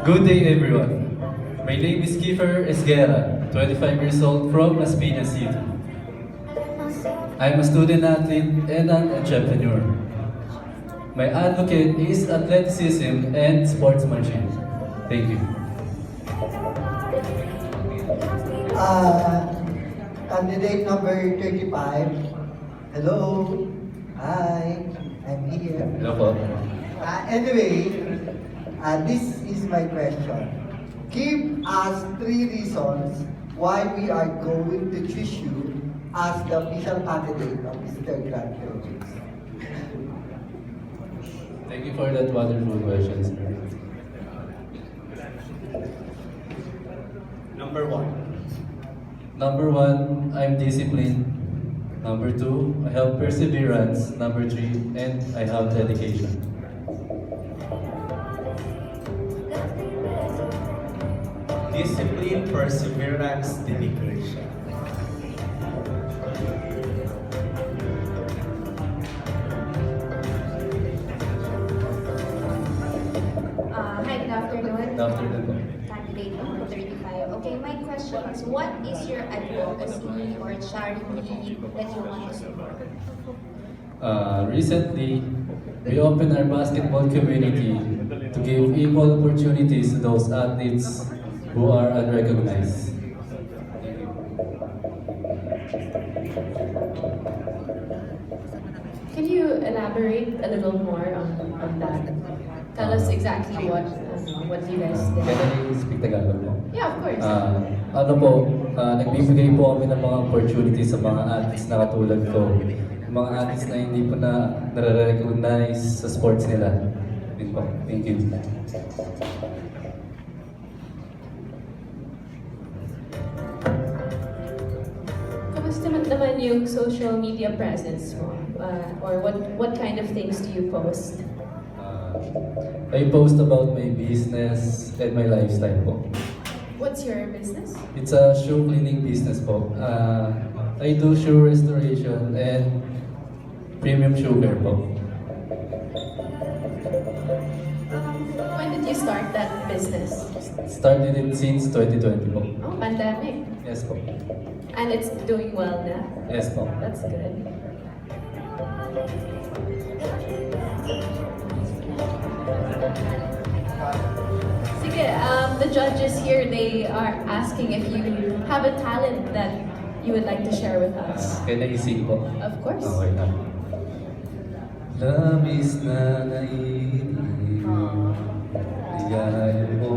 Good day, everyone. My name is Kiefer Esguerra, 25 years old from Las Piñas City. I'm a student athlete and an entrepreneur. My advocate is athleticism and sportsmanship. Thank you. Candidate number 35. Hello. Hi. I'm here. Hello po. Anyway, this is my question. Give us 3 reasons why we are going to choose you as the official candidate of Mr. Grand Projects. Thank you for that wonderful question, sir. Number 1. Number 1, I'm disciplined. Number 2, I have perseverance. Number 3, and I have dedication. Discipline, perseverance, dedication. Hi, good afternoon. After that po. Candidate number 35. Okay, my question is, what is your advocacy or charity that you want to support? Recently, we opened our basketball community to give equal opportunities to those athletes who are unrecognized. Can you elaborate a little more on that? Tell us exactly what you guys Can did. I speak Tagalog po? Yeah, of course. Ano po, nagbibigay po kami ng mga opportunities sa mga athletes na katulad ko. Mga athletes na hindi po na nare-recognize sa sports nila. Yun po. Thank you. Kamusta naman yung social media presence mo? Or what kind of things do you post? I post about my business and my lifestyle po. What's your business? It's a shoe cleaning business po. I do shoe restoration and premium shoe care po. When did you start that business? Started it since 2020 po. Oh, pandemic. Yes po. And it's doing well na? Yes po. That's good. Sige, the judges here, they are asking if you have a talent that you would like to share with us. Can I sing po? Of course. Okay na. Labis na naiinip ligaya mo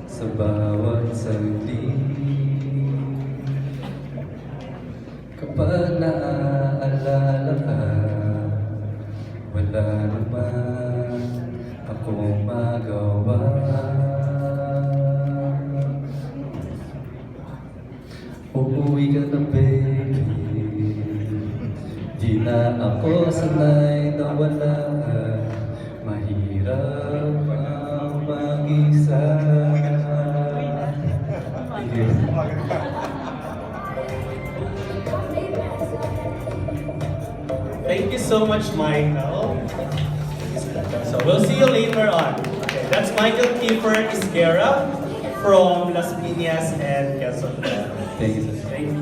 sa bawat saglit. Kapag naaalala ka, wala naman akong magawa. Uuwi ka na, baby. Di na ako sanay na wala ka. Mahirap ang mag-isa. Thank you. Thank you so much, Michael. So we'll see you later on. Okay, that's Michael Kiefer Esguerra from Las Piñas and Quezon. Thank you, sir. Thank you.